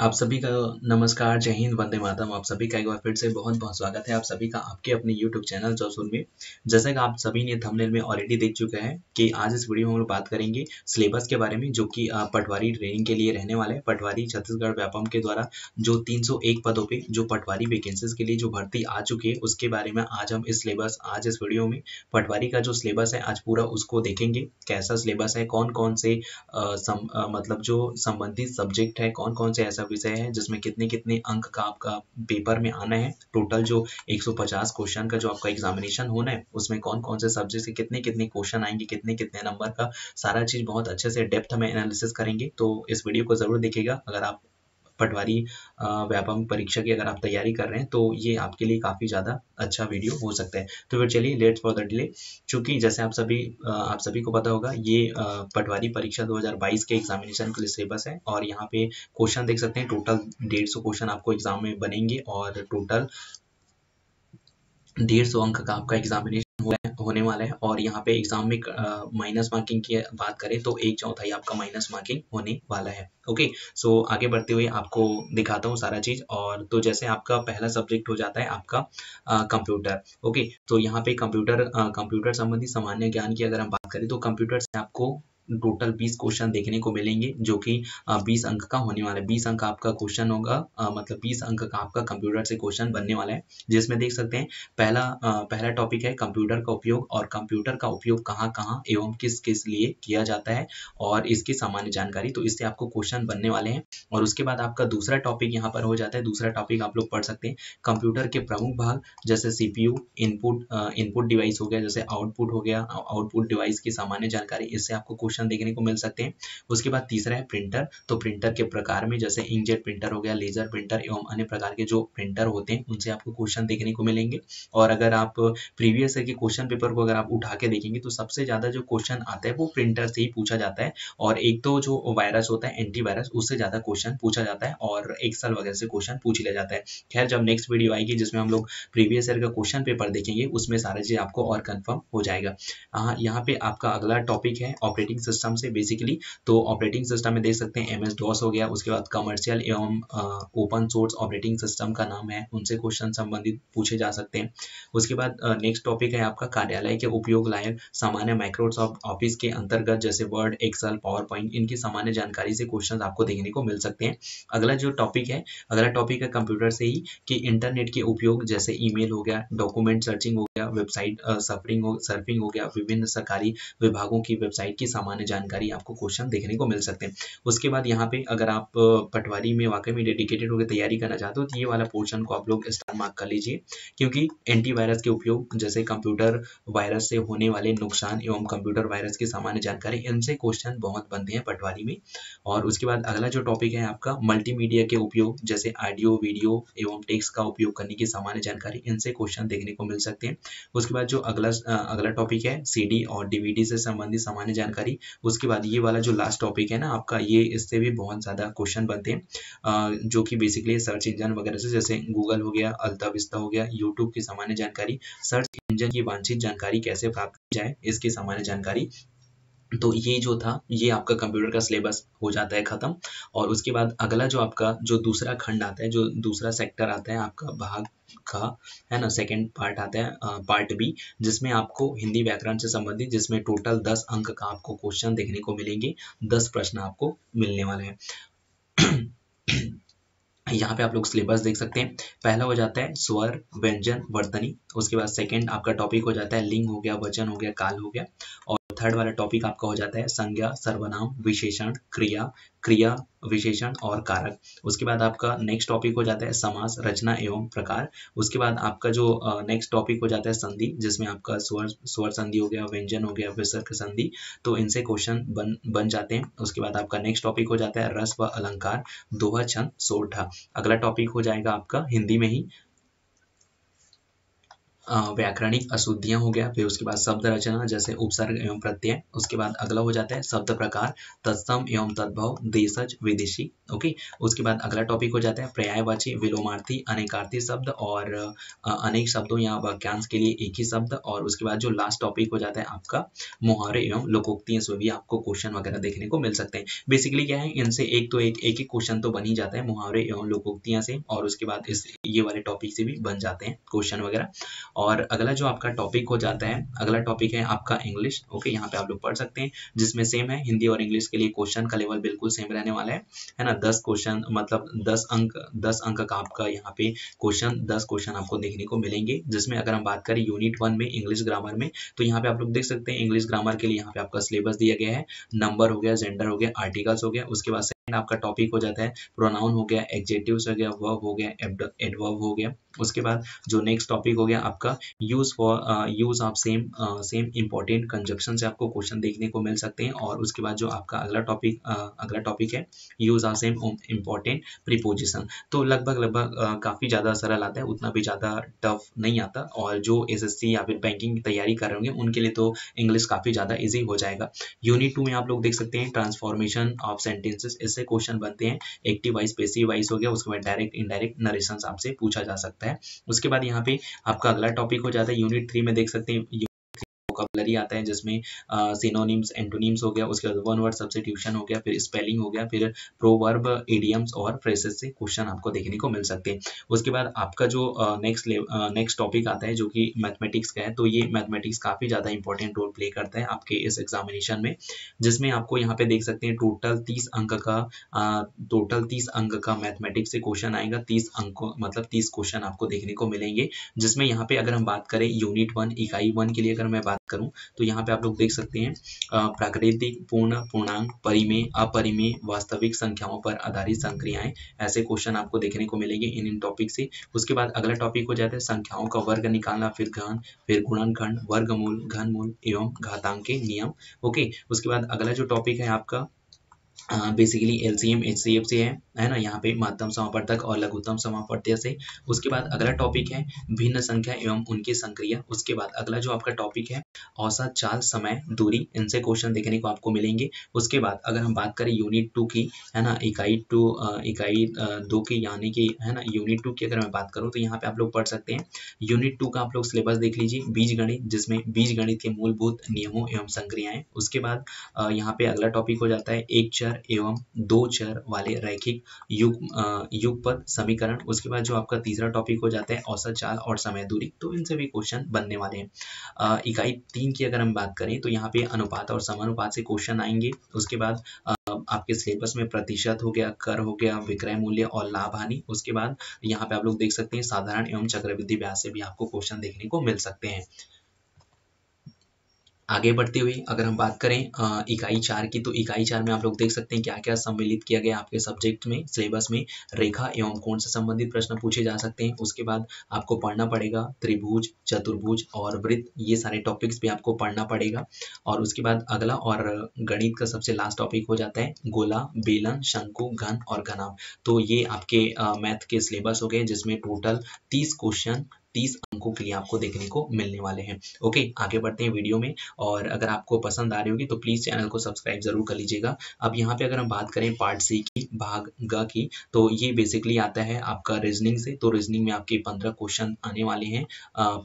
आप सभी का नमस्कार, जय हिंद, वंदे मातरम। आप सभी का एक बार फिर से बहुत बहुत स्वागत है आप सभी का आपके अपने YouTube चैनल जॉसूल में। जैसा कि आप सभी ने थंबनेल में ऑलरेडी देख चुके हैं कि आज इस वीडियो में हम लोग बात करेंगे सिलेबस के बारे में, जो कि पटवारी ट्रेनिंग के लिए रहने वाला है। पटवारी छत्तीसगढ़ व्यापम के द्वारा जो 301 पदों पे जो पटवारी वैकेंसीज के लिए जो भर्ती आ चुकी है, उसके बारे में आज हम आज इस वीडियो में पटवारी का जो सिलेबस है आज पूरा उसको देखेंगे। कैसा सिलेबस है, कौन कौन से मतलब जो संबंधित सब्जेक्ट है, कौन कौन से ऐसा विषय है जिसमें कितने कितने अंक का आपका पेपर में आना है। टोटल जो 150 क्वेश्चन का जो आपका एग्जामिनेशन होना है, उसमें कौन कौन से सब्जेक्ट से कितने कितने क्वेश्चन आएंगे, कितने कितने नंबर का, सारा चीज बहुत अच्छे से डेप्थ में एनालिसिस करेंगे। तो इस वीडियो को जरूर देखिएगा। अगर आप पटवारी व्यापम परीक्षा की अगर आप तैयारी कर रहे हैं तो ये आपके लिए काफ़ी ज़्यादा अच्छा वीडियो हो सकता है। तो फिर चलिए लेट्स फॉर द डिले। चूँकि जैसे आप सभी को पता होगा, ये पटवारी परीक्षा 2022 के एग्जामिनेशन के लिए सिलेबस है। और यहाँ पे क्वेश्चन देख सकते हैं, टोटल 150 क्वेश्चन आपको एग्जाम में बनेंगे और टोटल 150 अंक का आपका एग्जामिनेशन होने वाला है। और यहाँ पे एग्जाम में माइनस मार्किंग की बात करें तो 1/4 आपका माइनस मार्किंग होने वाला है। ओके, सो आगे बढ़ते हुए आपको दिखाता हूँ सारा चीज। और तो जैसे आपका पहला सब्जेक्ट हो जाता है आपका कंप्यूटर। ओके, तो यहाँ पे कंप्यूटर संबंधी सामान्य ज्ञान की अगर हम बात करें तो कंप्यूटर से आपको टोटल 20 क्वेश्चन देखने को मिलेंगे, जो कि 20 अंक का होने वाला है। 20 अंक का आपका क्वेश्चन होगा, मतलब 20 अंक का आपका कंप्यूटर से क्वेश्चन बनने वाला है। जिसमें देख सकते हैं पहला टॉपिक है कंप्यूटर का उपयोग, और कंप्यूटर का उपयोग कहाँ कहाँ एवं किस किस लिए किया जाता है, और इसकी सामान्य जानकारी। तो इससे आपको क्वेश्चन बनने वाले हैं। और उसके बाद आपका दूसरा टॉपिक यहाँ पर हो जाता है। दूसरा टॉपिक आप लोग पढ़ सकते हैं कंप्यूटर के प्रमुख भाग, जैसे सीपीयू, इनपुट डिवाइस हो गया, जैसे आउटपुट हो गया, आउटपुट डिवाइस की सामान्य जानकारी। इससे आपको क्वेश्चन देखने को मिल सकते हैं। उसके बाद तीसरा है प्रिंटर। तो प्रिंटर के प्रकार में जैसे इंकजेट प्रिंटर हो गया, लेजर प्रिंटर एवं अन्य प्रकार के जो प्रिंटर होते हैं, उनसे आपको क्वेश्चन देखने को मिलेंगे। और अगर आप प्रीवियस ईयर के क्वेश्चन पेपर को अगर आप उठा के देखेंगे तो सबसे ज्यादा जो क्वेश्चन आता है वो प्रिंटर से ही पूछा जाता है। और एक तो जो वायरस होता है एंटीवायरस, उससे ज्यादा क्वेश्चन पूछा जाता है, और एक्सेल वगैरह से क्वेश्चन पूछ लिया जाता है। खैर, जब नेक्स्ट वीडियो आएगी जिसमें हम लोग प्रीवियस ईयर का क्वेश्चन पेपर देखेंगे, उसमें सारा चीज आपको और कंफर्म हो जाएगा। यहाँ पे आपका अगला टॉपिक है ऑपरेटिंग सिस्टम से बेसिकली। तो ऑपरेटिंग सिस्टम में देख सकते हैं MS DOS हो गया। उसके बाद कमर्शियल एवं ओपन सोर्स ऑपरेटिंग सिस्टम का नाम है, उनसे क्वेश्चन संबंधित पूछे जा सकते हैं। उसके बाद नेक्स्ट टॉपिक है आपका कार्यालय के उपयोग लायक सामान्य माइक्रोसॉफ्ट ऑफिस के अंतर्गत, जैसे वर्ड, एक्सेल, पावर पॉइंट, इनकी सामान्य जानकारी से क्वेश्चन आपको देखने को मिल सकते हैं। अगला टॉपिक है कंप्यूटर से ही कि इंटरनेट के उपयोग, जैसे ईमेल हो गया, डॉक्यूमेंट सर्चिंग हो गया, वेबसाइट सर्फिंग हो गया, विभिन्न सरकारी विभागों की वेबसाइट की सामान्य जानकारी आपको क्वेश्चन देखने को मिल सकते हैं। उसके बाद यहाँ पे अगर आप पटवारी में वाकई में डेडिकेटेड होकर तैयारी करना चाहते हो तो ये वाला पोर्शन को आप लोग स्टार मार्क कर लीजिए, क्योंकि एंटीवायरस के उपयोग, जैसे कंप्यूटर वायरस से होने वाले नुकसान एवं कंप्यूटर वायरस की सामान्य जानकारी, इनसे क्वेश्चन बहुत बनते हैं पटवारी में। और उसके बाद अगला जो टॉपिक है आपका मल्टीमीडिया के उपयोग, जैसे ऑडियो, वीडियो एवं टेक्स्ट का उपयोग करने की सामान्य जानकारी, इनसे क्वेश्चन देखने को मिल सकते हैं। उसके बाद जो अगला टॉपिक है CD और DVD से संबंधित सामान्य जानकारी। उसके बाद ये वाला जो लास्ट टॉपिक है ना आपका, ये इससे भी बहुत ज़्यादा क्वेश्चन बनते हैं, जो कि बेसिकली सर्च इंजन वगैरह से, जैसे गूगल हो गया, अल्ता विस्ता हो गया, यूट्यूब की सामान्य जानकारी, सर्च इंजन की वांछित जानकारी कैसे प्राप्त की जाए, इसकी सामान्य जानकारी। तो ये जो था, ये आपका कंप्यूटर का सिलेबस हो जाता है खत्म। और उसके बाद अगला जो आपका जो दूसरा खंड आता है, जो दूसरा सेक्टर आता है आपका भाग का, है ना, सेकंड पार्ट आता है पार्ट B, जिसमें आपको हिंदी व्याकरण से संबंधित, जिसमें टोटल 10 अंक का आपको क्वेश्चन देखने को मिलेंगे। 10 प्रश्न आपको मिलने वाले हैं। यहाँ पे आप लोग सिलेबस देख सकते हैं। पहला हो जाता है स्वर, व्यंजन, वर्तनी। उसके बाद सेकंड आपका टॉपिक हो जाता है लिंग हो गया, वचन हो गया, काल हो गया। और थर्ड वाला टॉपिक आपका हो जाता है संज्ञा, सर्वनाम, विशेषण, क्रिया विशेषण और कारक। उसके बाद आपका नेक्स्ट टॉपिक हो जाता है समास, रचना एवं प्रकार। उसके बाद आपका जो नेक्स्ट टॉपिक हो जाता है संधि, जिसमें आपका स्वर संधि हो गया, व्यंजन हो गया, विसर्ग संधि। तो इनसे क्वेश्चन बन जाते हैं। उसके बाद आपका नेक्स्ट टॉपिक हो जाता है रस व अलंकार, दोहा, छंद, सोरठा। अगला टॉपिक हो जाएगा आपका हिंदी में ही व्याकरणिक अशुद्धियां हो गया, फिर उसके बाद शब्द रचना जैसे उपसर्ग एवं प्रत्यय, उसके बाद अगला हो जाता है शब्द प्रकार, तत्सम एवं तद्भव, देशज, विदेशी। ओके, उसके बाद अगला टॉपिक हो जाता है पर्यायवाची, विलोमार्थी, अनेकार्थी शब्द और अनेक शब्दों या वाक्यांश के लिए एक ही शब्द। और उसके बाद जो लास्ट टॉपिक हो जाता है आपका मुहावरे एवं लोकोक्तियां, से भी आपको क्वेश्चन वगैरह देखने को मिल सकते हैं। बेसिकली क्या है, इनसे एक तो एक क्वेश्चन तो बन ही जाता है मुहावरे एवं लोकोक्तियां से, और उसके बाद इस ये वाले टॉपिक से भी बन जाते हैं क्वेश्चन वगैरह। और अगला जो आपका टॉपिक हो जाता है, अगला टॉपिक है आपका इंग्लिश। ओके, यहाँ पे आप लोग पढ़ सकते हैं, जिसमें सेम है हिंदी और इंग्लिश के लिए क्वेश्चन का लेवल बिल्कुल सेम रहने वाला है ना। 10 क्वेश्चन मतलब 10 अंक का आपका यहाँ पे क्वेश्चन, 10 क्वेश्चन आपको देखने को मिलेंगे। जिसमें अगर हम बात करें यूनिट 1 में इंग्लिश ग्रामर में, तो यहाँ पे आप लोग देख सकते हैं इंग्लिश ग्रामर के लिए यहाँ पे आपका सिलेबस दिया गया है। नंबर हो गया, जेंडर हो गया, आर्टिकल्स हो गया, उसके बाद सेकंड आपका टॉपिक हो जाता है प्रोनाउन हो गया, एडजेक्टिव्स हो गया, वर्ब हो गया, एडवर्ब हो गया। उसके बाद जो नेक्स्ट टॉपिक हो गया आपका use of same important conjunction से आपको क्वेश्चन देखने को मिल सकते हैं। और उसके बाद जो आपका अगला टॉपिक है use of same important preposition. तो लगभग काफी ज्यादा सरल आता है, उतना भी ज्यादा टफ नहीं आता। और जो एसएससी या फिर बैंकिंग की तैयारी कर रहे होंगे उनके लिए तो इंग्लिश काफी ज्यादा इजी हो जाएगा। यूनिट 2 में आप लोग देख सकते हैं ट्रांसफॉर्मेशन ऑफ सेंटेंसेस, इससे क्वेश्चन बनते हैं। एक्टिव वाइज, पैसिव वाइज हो गया, उसके बाद डायरेक्ट इनडायरेक्ट नरेशन आपसे पूछा जा सकता है। उसके बाद यहाँ पे आपका अगला टॉपिक हो जाता है यूनिट 3 में देख सकते हैं वोकैबुलरी आता है, जिसमें सिनोनिम्स, एंटोनिम्स हो गया, उसके बाद वन वर्ड सब्स्टिट्यूशन हो गया, फिर स्पेलिंग हो गया, फिर प्रोवर्ब, इडियम्स और फ्रेजेस से क्वेश्चन आपको देखने को मिल सकते हैं। उसके बाद आपका जो नेक्स्ट टॉपिक आता है जो कि मैथमेटिक्स का है, तो ये मैथमेटिक्स काफी ज्यादा इंपॉर्टेंट रोल प्ले करता है आपके इस एग्जामिनेशन में। जिसमें आपको यहाँ पे देख सकते हैं टोटल 30 अंक का मैथमेटिक्स से क्वेश्चन आएगा। 30 अंक मतलब 30 क्वेश्चन आपको देखने को मिलेंगे। जिसमें यहाँ पे अगर हम बात करें यूनिट 1 इकाई 1 के लिए अगर मैं बात करूं, तो यहाँ पे आप लोग देख सकते हैं प्राकृतिक, पूर्ण, पूर्णांक, परिमेय, अपरिमेय, वास्तविक संख्याओं पर आधारित संक्रियाएं, ऐसे क्वेश्चन आपको देखने को मिलेंगे इन टॉपिक से। उसके बाद अगला टॉपिक हो जाता है संख्याओं का वर्ग निकालना, फिर घन, फिर गुणनखंड, वर्गमूल, घनमूल एवं घातांक के नियम। ओके, उसके बाद अगला जो टॉपिक है आपका बेसिकली एलसीएम एचसीएफ से है ना, यहाँ पे महत्तम समापवर्तक और लघुत्तम समापवर्त्य से। उसके बाद अगला टॉपिक है भिन्न संख्या एवं उनकी संक्रिया। उसके बाद अगला जो आपका टॉपिक है औसत, चाल, समय, दूरी, इनसे क्वेश्चन देखने को आपको मिलेंगे। उसके बाद अगर हम बात करें यूनिट 2 की, है ना, इकाई 2 की, यानी कि है ना यूनिट 2 की अगर मैं बात करूँ, तो यहाँ पे आप लोग पढ़ सकते हैं यूनिट 2 का आप लोग सिलेबस देख लीजिए, बीज गणित, जिसमें बीज गणित के मूलभूत नियमों एवं संक्रियाएं। उसके बाद यहाँ पे अगला टॉपिक हो जाता है एक चर एवं 2 चर वाले रैखिक युगपद समीकरण। उसके बाद जो आपका तीसरा टॉपिक हो जाता है औसत, चाल और समय, दूरी। तो इनसे भी क्वेश्चन बनने वाले हैं। इकाई 3 की अगर हम बात करें, तो यहाँ पे अनुपात और समानुपात से क्वेश्चन आएंगे। उसके बाद आपके सिलेबस में प्रतिशत हो गया, कर हो गया, विक्रय मूल्य और लाभ हानि। उसके बाद यहाँ पे आप लोग देख सकते हैं साधारण एवं चक्रवृद्धि ब्याज से भी आपको क्वेश्चन देखने को मिल सकते हैं। आगे बढ़ते हुए अगर हम बात करें इकाई 4 की, तो इकाई 4 में आप लोग देख सकते हैं क्या क्या सम्मिलित किया गया आपके सब्जेक्ट में, सिलेबस में। रेखा एवं कोण से संबंधित प्रश्न पूछे जा सकते हैं। उसके बाद आपको पढ़ना पड़ेगा त्रिभुज, चतुर्भुज और वृत्त, ये सारे टॉपिक्स भी आपको पढ़ना पड़ेगा। और उसके बाद अगला और गणित का सबसे लास्ट टॉपिक हो जाता है गोला, बेलन, शंकु, घन और घनाभ। तो ये आपके मैथ के सिलेबस हो गए, जिसमें टोटल 30 क्वेश्चन 30 अंकों के लिए आपको देखने को मिलने वाले हैं। ओके, आगे बढ़ते हैं वीडियो में। और अगर आपको पसंद आ रही होगी तो प्लीज चैनल को सब्सक्राइब जरूर कर लीजिएगा। अब यहाँ पे अगर हम बात करें पार्ट सी की, भाग ग की, तो ये बेसिकली आता है आपका रीजनिंग से। तो रीजनिंग में आपके 15 क्वेश्चन आने वाले हैं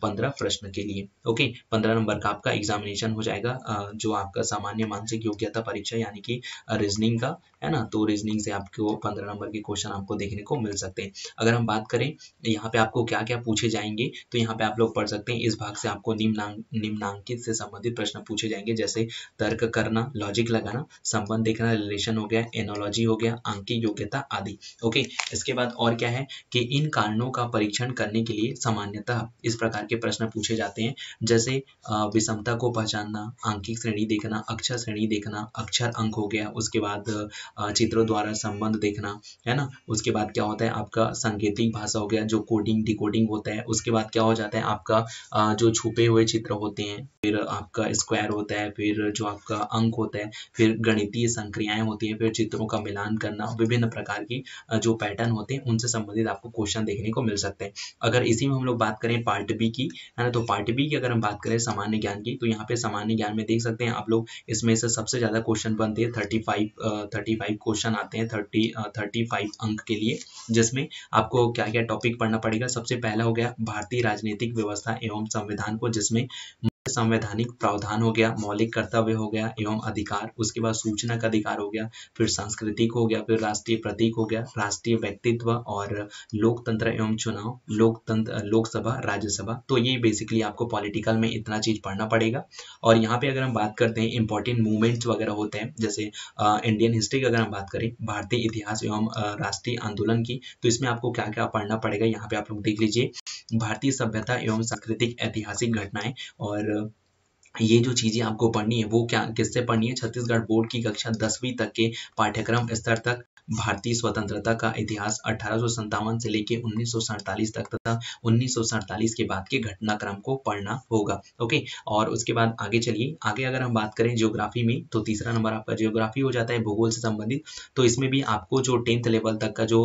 15 प्रश्न के लिए। ओके, 15 नंबर का आपका एग्जामिनेशन हो जाएगा, जो आपका सामान्य मानसिक योग्यता परीक्षा यानी कि रीजनिंग का है ना। तो रीजनिंग से आपको 15 नंबर के क्वेश्चन आपको देखने को मिल सकते हैं। अगर हम बात करें यहाँ पे आपको क्या क्या पूछे जाएंगे, तो यहाँ पे आप लोग पढ़ सकते हैं इस भाग से आपको निम्नांकित से संबंधित प्रश्न पूछे जाएंगे, जैसे तर्क करना, लॉजिक लगाना, संबंध देखना, रिलेशन हो गया, एनोलॉजी हो गया, आंकिक योग्यता आदि। ओके, इसके बाद और क्या है कि इन कारणों का परीक्षण करने के लिए सामान्यतः इस प्रकार के प्रश्न पूछे जाते हैं, जैसे विषमता को पहचानना, आंकिक श्रेणी देखना, अक्षर श्रेणी देखना, अक्षर अंक हो गया, उसके बाद चित्रों द्वारा संबंध देखना, है ना। उसके बाद क्या होता है आपका सांकेतिक भाषा हो गया, जो कोडिंग डिकोडिंग होता है। उसके बाद क्या हो जाता है आपका जो छुपे हुए चित्र होते हैं, फिर आपका स्क्वायर होता है, फिर जो आपका अंक होता है, फिर गणितीय संक्रियाएं होती हैं, फिर चित्रों का मिलान करना, विभिन्न प्रकार की जो पैटर्न होते हैं उनसे संबंधित आपको क्वेश्चन देखने को मिल सकते हैं। अगर इसी में हम लोग बात करें पार्ट बी की, है ना, तो पार्ट बी की अगर हम बात करें सामान्य ज्ञान की, तो यहाँ पे सामान्य ज्ञान में देख सकते हैं आप लोग, इसमें से सबसे ज्यादा क्वेश्चन बनते हैं 35 क्वेश्चन आते हैं 35 अंक के लिए, जिसमें आपको क्या क्या टॉपिक पढ़ना पड़ेगा। सबसे पहला हो गया भारतीय राजनीतिक व्यवस्था एवं संविधान को, जिसमें संवैधानिक प्रावधान हो गया, मौलिक कर्तव्य हो गया एवं अधिकार, उसके बाद सूचना का अधिकार हो गया, फिर सांस्कृतिक हो गया, फिर राष्ट्रीय प्रतीक हो गया, राष्ट्रीय व्यक्तित्व और लोकतंत्र एवं चुनाव, लोकतंत्र, लोकसभा, राज्यसभा। तो ये बेसिकली आपको पॉलिटिकल में इतना चीज पढ़ना पड़ेगा। और यहाँ पे अगर हम बात करते हैं इंपॉर्टेंट मूवमेंट्स वगैरह होते हैं, जैसे इंडियन हिस्ट्री की अगर हम बात करें, भारतीय इतिहास एवं राष्ट्रीय आंदोलन की, तो इसमें आपको क्या क्या पढ़ना पड़ेगा यहाँ पे आप लोग देख लीजिए। भारतीय सभ्यता एवं सांस्कृतिक ऐतिहासिक घटनाएं, और ये जो चीजें आपको पढ़नी है वो क्या किससे पढ़नी है, छत्तीसगढ़ बोर्ड की कक्षा 10वीं तक के पाठ्यक्रम स्तर तक भारतीय स्वतंत्रता का इतिहास 1857 से लेके 1947 तक तथा 1947 के बाद के घटनाक्रम को पढ़ना होगा। ओके, और उसके बाद आगे चलिए, आगे अगर हम बात करें ज्योग्राफी में, तो तीसरा नंबर आपका ज्योग्राफी हो जाता है, भूगोल से संबंधित। तो इसमें भी आपको जो 10th लेवल तक का जो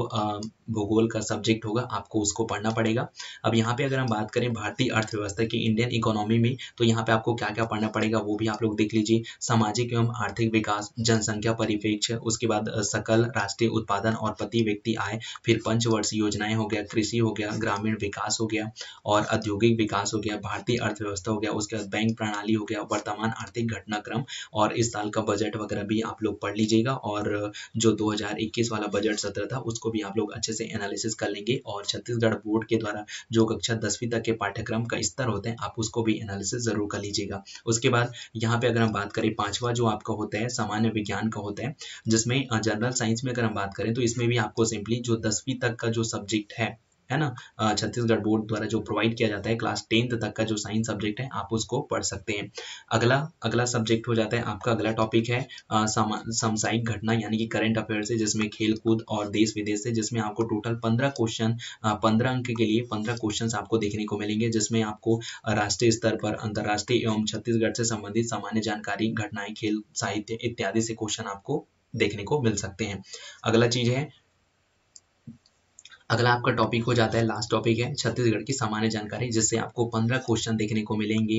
भूगोल का सब्जेक्ट होगा आपको उसको पढ़ना पड़ेगा। अब यहाँ पे अगर हम बात करें भारतीय अर्थव्यवस्था की, इंडियन इकोनॉमी में, तो यहाँ पे आपको क्या क्या पढ़ना पड़ेगा वो भी आप लोग देख लीजिए। सामाजिक एवं आर्थिक विकास, जनसंख्या परिप्रेक्ष्य, उसके बाद सकल राष्ट्रीय उत्पादन और प्रति व्यक्ति आय, फिर पंचवर्षीय योजनाएं हो गया, कृषि हो गया, ग्रामीण विकास हो गया और औद्योगिक विकास हो गया, भारतीय अर्थव्यवस्था हो गया, उसके बाद बैंक प्रणाली हो गया, वर्तमान आर्थिक घटनाक्रम और इस साल का बजट वगैरह भी आप लोग पढ़ लीजिएगा। और जो 2021 वाला बजट सत्र था उसको भी आप लोग अच्छे से एनालिसिस कर लेंगे। और छत्तीसगढ़ बोर्ड के द्वारा जो कक्षा 10वीं तक के पाठ्यक्रम का स्तर होते हैं आप उसको भी एनालिसिस जरूर कर लीजिएगा। उसके बाद यहाँ पे अगर हम बात करें, पांचवा जो आपका होता है सामान्य विज्ञान का होता है, जिसमें जनरल साइंस में अगर हम बात करें तो इसमें भी आपको सिंपली जो 10वीं तक का जो सब्जेक्ट है ना, छत्तीसगढ़ बोर्ड द्वारा जो प्रोवाइड किया जाता है, क्लास 10th तक का जो साइंस सब्जेक्ट है आप उसको पढ़ सकते हैं। अगला अगला सब्जेक्ट हो जाता है आपका, अगला टॉपिक है सामयिक घटना यानी कि करंट अफेयर से, जिसमें खेल कूद और देश विदेश से, जिसमें आपको टोटल 15 क्वेश्चन 15 अंक के लिए 15 क्वेश्चन आपको देखने को मिलेंगे, जिसमें आपको राष्ट्रीय स्तर पर, अंतर्राष्ट्रीय एवं छत्तीसगढ़ से संबंधित सामान्य जानकारी, घटनाएं, खेल, साहित्य इत्यादि से क्वेश्चन आपको देखने को मिल सकते हैं। अगला चीज है, अगला आपका टॉपिक हो जाता है, लास्ट टॉपिक है छत्तीसगढ़ की सामान्य जानकारी, जिससे आपको 15 क्वेश्चन देखने को मिलेंगे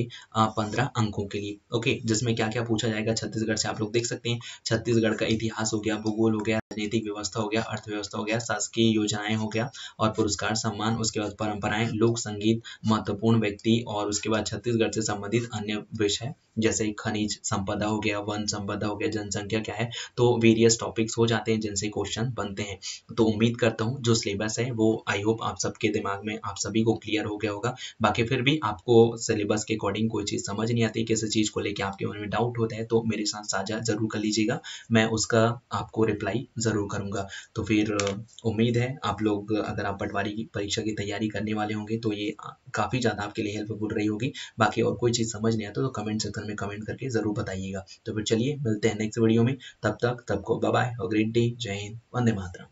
15 अंकों के लिए। ओके, जिसमें क्या क्या पूछा जाएगा छत्तीसगढ़ से आप लोग देख सकते हैं। छत्तीसगढ़ का इतिहास हो गया, भूगोल हो गया, राजनीतिक व्यवस्था हो गया, अर्थव्यवस्था हो गया, शासकीय योजनाएं हो गया और पुरस्कार सम्मान, उसके बाद परंपराएं, लोक संगीत, महत्वपूर्ण व्यक्ति, और उसके बाद छत्तीसगढ़ से संबंधित अन्य विषय जैसे खनिज संपदा हो गया, वन संपदा हो गया, जनसंख्या क्या है। तो वेरियस टॉपिक्स हो जाते हैं जिनसे क्वेश्चन बनते हैं। तो उम्मीद करता हूँ जो सिलेबस है वो आई होप आप सबके दिमाग में, आप सभी को क्लियर हो गया होगा। बाकी फिर भी आपको सिलेबस के अकॉर्डिंग कोई चीज़ समझ नहीं आती, किसी चीज़ को लेके आपके मन में डाउट होता है, तो मेरे साथ साझा जरूर कर लीजिएगा, मैं उसका आपको रिप्लाई जरूर करूंगा। तो फिर उम्मीद है आप लोग, अगर आप पटवारी की परीक्षा की तैयारी करने वाले होंगे तो ये काफ़ी ज़्यादा आपके लिए हेल्पफुल रही होगी। बाकी और कोई चीज़ समझ नहीं आता तो कमेंट सेक्शन में कमेंट करके ज़रूर बताइएगा। तो फिर चलिए मिलते हैं नेक्स्ट वीडियो में, तब तक सबको बाय बाय और ग्रेट डे, जय हिंद, वंदे मातरम।